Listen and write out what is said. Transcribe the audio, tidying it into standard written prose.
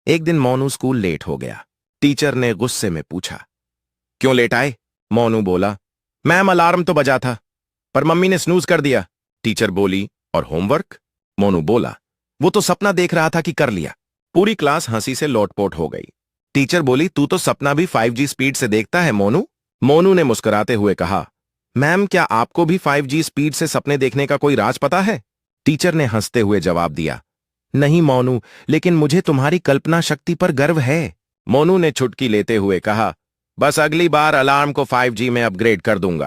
एक दिन Monu school late हो गया। टीचर ने गुस्से में पूछा, क्यों लेट आए? मोनू बोला, मैम अलार्म तो बजा था पर मम्मी ने स्नूज कर दिया। टीचर बोली, और होमवर्क? मोनू बोला, वो तो सपना देख रहा था कि कर लिया। पूरी क्लास हंसी से लोटपोट हो गई। टीचर बोली, तू तो सपना भी 5G स्पीड से देखता है मोनू। मोनू ने मुस्कुराते हुए कहा, मैम क्या आपको भी 5G स्पीड से सपने देखने का कोई राज पता है? टीचर ने हंसते हुए जवाब दिया, नहीं मोनू, लेकिन मुझे तुम्हारी कल्पना शक्ति पर गर्व है। मोनू ने छुटकी लेते हुए कहा, बस अगली बार अलार्म को 5G में अपग्रेड कर दूंगा।